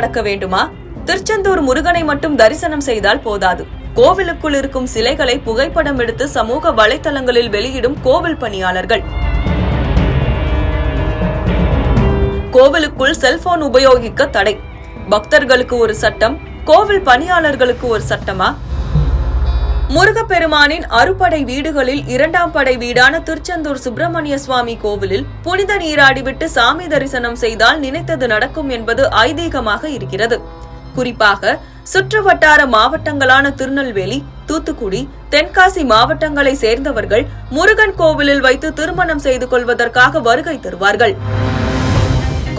நடக்க வேண்டுமா? திருச்செந்தூர் முருகனை மட்டும் தரிசனம் செய்தால் போதாது. கோவிலுக்குள் இருக்கும் சிலைகளை புகைப்படம் எடுத்து சமூக வலைதளங்களில் வெளியிடும் கோவில் பணியாளர்கள். கோவிலுக்குள் செல்போன் உபயோகிக்க தடை. பக்தர்களுக்கு ஒரு சட்டம், கோவில் பணியாளர்களுக்கு ஒரு சட்டமா? முருகப்பெருமானின் அறுபடை வீடுகளில் 2ஆம் படை வீடான திருச்செந்தூர் சுப்பிரமணிய சுவாமி கோவிலில் புனித நீராடிவிட்டு சாமி தரிசனம் செய்தால் நினைத்தது நடக்கும் என்பது ஐதீகமாக இருக்கிறது. குறிப்பாக சுற்றுவட்டார மாவட்டங்களான திருநெல்வேலி, தூத்துக்குடி, தென்காசி மாவட்டங்களை சேர்ந்தவர்கள் முருகன் கோவிலில் வைத்து திருமணம் செய்து கொள்வதற்காக வருகை தருவார்கள்.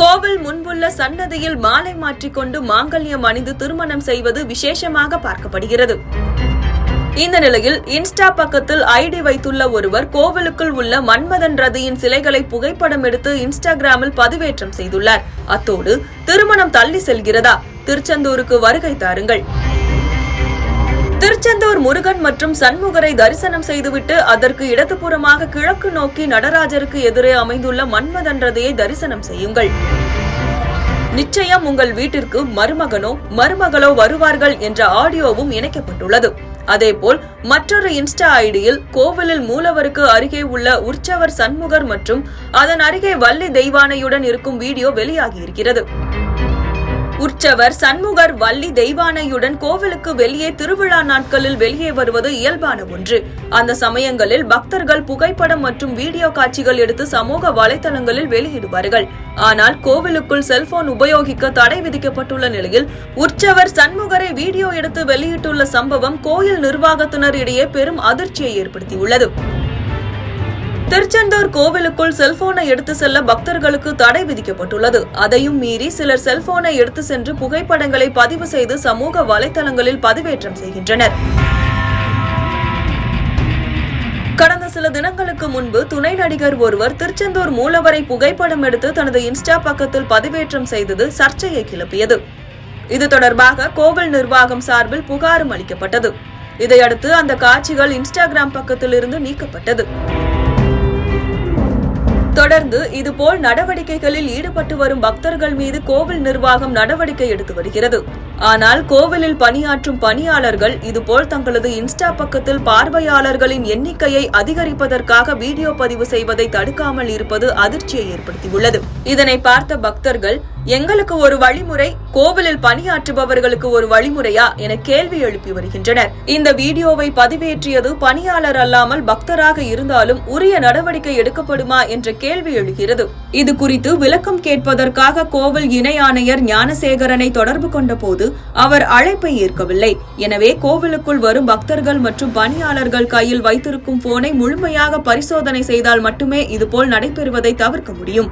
கோவில் முன்புள்ள சன்னதியில் மாலை மாற்றிக்கொண்டு மாங்கல்யம் அணிந்து திருமணம் செய்வது விசேஷமாக பார்க்கப்படுகிறது. இந்த நிலையில் இன்ஸ்டா பக்கத்தில் ஐடி வைத்துள்ள ஒருவர் கோவிலுக்குள் உள்ள மன்மதன் ரதியின் சிலைகளை புகைப்படம் எடுத்து இன்ஸ்டாகிராமில் பதிவேற்றம் செய்துள்ளார். அத்தோடு திருமணம் தள்ளி செல்கிறதா, திருச்செந்தூருக்கு வருகை தாருங்கள். திருச்செந்தூர் முருகன் மற்றும் சண்முகரை தரிசனம் செய்துவிட்டு அதற்கு இடதுபுறமாக கிழக்கு நோக்கி நடராஜருக்கு எதிரே அமைந்துள்ள மன்மதன் ரதியை தரிசனம் செய்யுங்கள். நிச்சயம் உங்கள் வீட்டிற்கு மருமகனோ மருமகளோ வருவார்கள் என்ற ஆடியோவும் இணைக்கப்பட்டுள்ளது. அதேபோல் மற்றொரு இன்ஸ்டா ஐடியில் கோவிலில் மூலவருக்கு அருகே உள்ள உற்சவர் சண்முகர் மற்றும் அதன் அருகே வள்ளி தெய்வானையுடன் இருக்கும் வீடியோ வெளியாகியிருக்கிறது. உற்சவர் சண்முகர் வள்ளி தெய்வானையுடன் கோவிலுக்கு வெளியே திருவிழா நாட்களில் வெளியே வருவது இயல்பான ஒன்று. அந்த சமயங்களில் பக்தர்கள் புகைப்படம் மற்றும் வீடியோ காட்சிகள் எடுத்து சமூக வலைதளங்களில் வெளியிடுவார்கள். ஆனால் கோவிலுக்குள் செல்போன் உபயோகிக்க தடை விதிக்கப்பட்டுள்ள நிலையில் உற்சவர் சண்முகரை வீடியோ எடுத்து வெளியிட்டுள்ள சம்பவம் கோயில் நிர்வாகத்தினர் இடையே பெரும் அதிர்ச்சியை ஏற்படுத்தியுள்ளது. திருச்செந்தூர் கோவிலுக்குள் செல்போனை எடுத்து செல்ல பக்தர்களுக்கு தடை விதிக்கப்பட்டுள்ளது. அதையும் மீறி சிலர் செல்போனை எடுத்து சென்று புகைப்படங்களை பதிவு செய்து சமூக வலைதளங்களில் பதிவேற்றம் செய்கின்றனர். கடந்த சில தினங்களுக்கு முன்பு துணை நடிகர் ஒருவர் திருச்செந்தூர் மூலவரை புகைப்படம் எடுத்து தனது இன்ஸ்டா பக்கத்தில் பதிவேற்றம் செய்தது சர்ச்சையை கிளப்பியது. இது தொடர்பாக கோவில் நிர்வாகம் சார்பில் புகாரும் அளிக்கப்பட்டது. இதையடுத்து அந்த காட்சிகள் இன்ஸ்டாகிராம் பக்கத்தில் இருந்து நீக்கப்பட்டது. தொடர்ந்து இதுபோல் நடவடிக்கைகளில் ஈடுபட்டு வரும் பக்தர்கள் மீது கோவில் நிர்வாகம் நடவடிக்கை எடுத்து வருகிறது. ஆனால் கோவிலில் பணியாற்றும் பணியாளர்கள் இதுபோல் தங்களது இன்ஸ்டா பக்கத்தில் பார்வையாளர்களின் எண்ணிக்கையை அதிகரிப்பதற்காக வீடியோ பதிவு செய்வதை தடுக்காமல் இருப்பது அதிர்ச்சியை ஏற்படுத்தியுள்ளது. இதனை பார்த்த பக்தர்கள், எங்களுக்கு ஒரு வழிமுறை, கோவிலில் பணியாற்றுபவர்களுக்கு ஒரு வழிமுறையா என கேள்வி எழுப்பி வருகின்றனர். இந்த வீடியோவை பதிவேற்றியது பணியாளர் அல்லாமல் பக்தராக இருந்தாலும் உரிய நடவடிக்கை எடுக்கப்படுமா என்ற கேள்வி எழுகிறது. இது குறித்து விளக்கம் கேட்பதற்காக கோவில் இணை ஆணையர் ஞானசேகரனை தொடர்பு கொண்ட போது அவர் அழைப்பை ஏற்கவில்லை. எனவே கோவிலுக்குள் வரும் பக்தர்கள் மற்றும் பணியாளர்கள் கையில் வைத்திருக்கும் போனை முழுமையாக பரிசோதனை செய்தால் மட்டுமே இதுபோல் நடைபெறுவதை தவிர்க்க முடியும்.